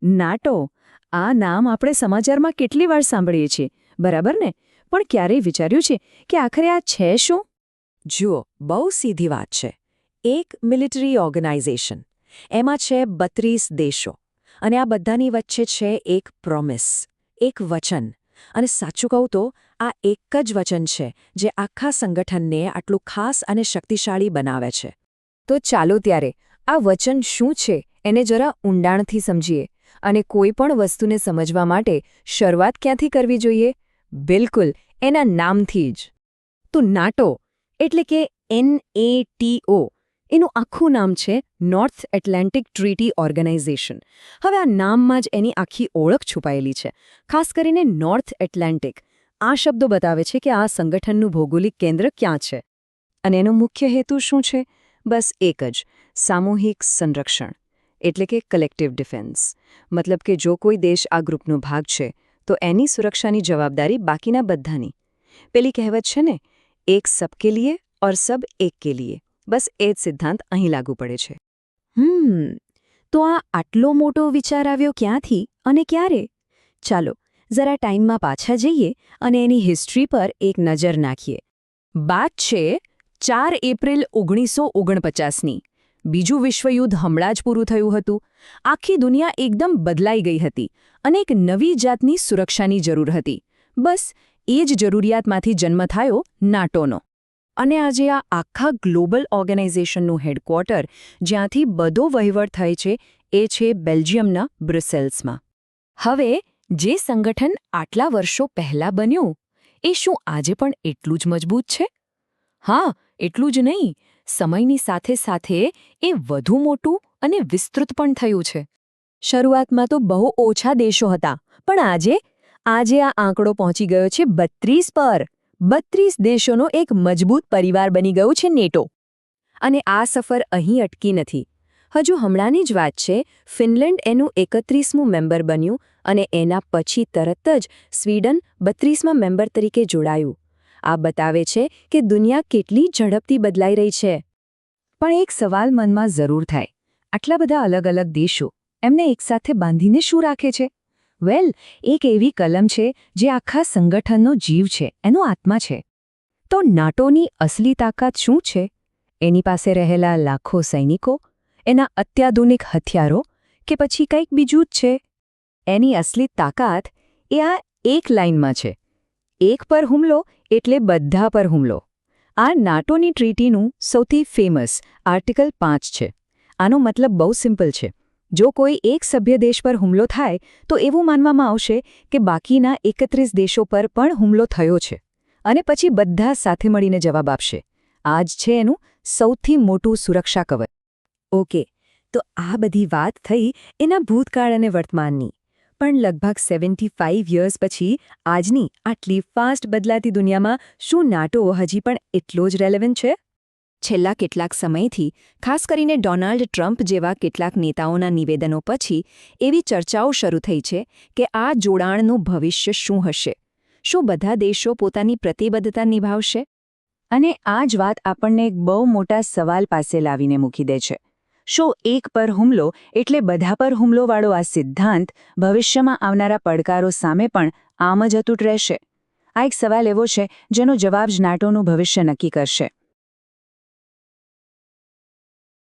NATO, આ નામ આપણે સમાચારમાં કેટલી વાર સાંભળીએ છીએ, બરાબર ને? પણ ક્યારેય વિચાર્યું છે કે આખરે આ છે શું? જુઓ, બહુ સીધી વાત છે. એક મિલિટરી ઓર્ગેનાઇઝેશન. એમાં છે 32 દેશો. અને આ બધાની વચ્ચે છે એક પ્રોમિસ, એક વચન. અને સાચું કહું તો આ એક જ વચન છે જે આખા સંગઠનને આટલું ખાસ અને શક્તિશાળી બનાવે છે. તો ચાલો ત્યારે આ વચન શું છે એને જરા ઊંડાણથી સમજીએ. અને કોઈ પણ વસ્તુને સમજવા માટે શરૂઆત ક્યાંથી કરવી જોઈએ? બિલકુલ, એના નામથી જ. તો નાટો એટલે કે NATO, એનું આખું નામ છે નોર્થ એટલાન્ટિક ટ્રીટી ઓર્ગેનાઇઝેશન. હવે આ નામમાં જ એની આખી ઓળખ છુપાયેલી છે. ખાસ કરીને નોર્થ એટલાન્ટિક. આ શબ્દો બતાવે છે કે આ સંગઠનનું ભૌગોલિક કેન્દ્ર ક્યાં છે. અને એનો મુખ્ય હેતુ શું છે? બસ એક જ, સામૂહિક સંરક્ષણ. એટલે કે કલેક્ટિવ ડિફેન્સ. મતલબ કે જો કોઈ દેશ આ ગ્રુપનો ભાગ છે તો એની સુરક્ષાની જવાબદારી બાકીના બધાની. પેલી કહેવત છે ને, એક સબકે લીએ ઓર સબ એક કે લીએ. બસ એ જ સિદ્ધાંત અહીં લાગુ પડે છે. તો આ આટલો મોટો વિચાર આવ્યો ક્યાંથી અને ક્યારે? ચાલો જરા ટાઈમમાં પાછા જઈએ અને એની હિસ્ટ્રી પર એક નજર નાખીએ. વાત છે 4 એપ્રિલ 1949ની. બીજું વિશ્વયુદ્ધ હમણાં જ પૂરું થયું હતું. આખી દુનિયા એકદમ બદલાઈ ગઈ હતી અને એક નવી જાતની સુરક્ષાની જરૂર હતી. બસ એ જ જરૂરિયાતમાંથી જન્મ થયો નાટોનો. અને આજે આ આખા ગ્લોબલ ઓર્ગેનાઇઝેશનનું હેડક્વાર્ટર જ્યાંથી બધો વહીવટ થાય છે એ છે બેલ્જિયમના બ્રુસેલ્સમાં. હવે જે સંગઠન આટલા વર્ષો પહેલાં બન્યું એ શું આજે પણ એટલું જ મજબૂત છે? હા, એટલું જ નહીં, સમયની સાથે સાથે એ વધુ મોટું અને વિસ્તૃત પણ થયું છે. શરૂઆતમાં તો બહુ ઓછા દેશો હતા, પણ આજે આ આંકડો પહોંચી ગયો છે 32 પર. 32 દેશોનો એક મજબૂત પરિવાર બની ગયો છે નેટો. અને આ સફર અહીં અટકી નથી. હજુ હમણાંની જ વાત છે, ફિનલેન્ડ એનું 31મું મેમ્બર બન્યું અને એના પછી તરત જ સ્વીડન 32મા મેમ્બર તરીકે જોડાયું. આ બતાવે છે કે દુનિયા કેટલી ઝડપથી બદલાઈ રહી છે. પણ એક સવાલ મનમાં જરૂર થાય, આટલા બધા અલગ અલગ દેશો એમને એકસાથે બાંધીને શું રાખે છે? વેલ, એક એવી કલમ છે જે આખા સંગઠનનો જીવ છે, એનો આત્મા છે. તો નાટોની અસલી તાકાત શું છે? એની પાસે રહેલા લાખો સૈનિકો, એના અત્યાધુનિક હથિયારો, કે પછી કંઈક બીજું જ છે? એની અસલી તાકાત એ આ એક લાઇનમાં છે. એક પર હુમલો એટલે બધા પર હુમલો. આ નાટોની ટ્રીટીનું સૌથી ફેમસ આર્ટિકલ 5 છે. આનો મતલબ બહુ સિમ્પલ છે. જો કોઈ એક સભ્ય દેશ પર હુમલો થાય તો એવું માનવામાં આવશે કે બાકીના 31 દેશો પર પણ હુમલો થયો છે. અને પછી બધા સાથે મળીને જવાબ આપશે. આ જ છે એનું સૌથી મોટું સુરક્ષા કવચ. ઓકે, તો આ બધી વાત થઈ એના ભૂતકાળ અને વર્તમાનની. પણ લગભગ 75 યર્સ પછી આજની આટલી ફાસ્ટ બદલાતી દુનિયામાં શું નાટો હજી પણ એટલો જ રેલેવન્ટ છે? છેલ્લા કેટલાક સમયથી, ખાસ કરીને ડોનાલ્ડ ટ્રમ્પ જેવા કેટલાક નેતાઓના નિવેદનો પછી એવી ચર્ચાઓ શરૂ થઈ છે કે આ જોડાણનું ભવિષ્ય શું હશે? શું બધા દેશો પોતાની પ્રતિબદ્ધતા નિભાવશે? અને આ જ વાત આપણને એક બહુ મોટા સવાલ પાસે લાવીને મૂકી દે છે. શું એક પર હુમલો એટલે બધા પર હુમલોવાળો આ સિદ્ધાંત ભવિષ્યમાં આવનારા પડકારો સામે પણ આમ જ અતૂટ રહેશે? આ એક સવાલ એવો છે જેનો જવાબ જ નાટોનું ભવિષ્ય નક્કી કરશે.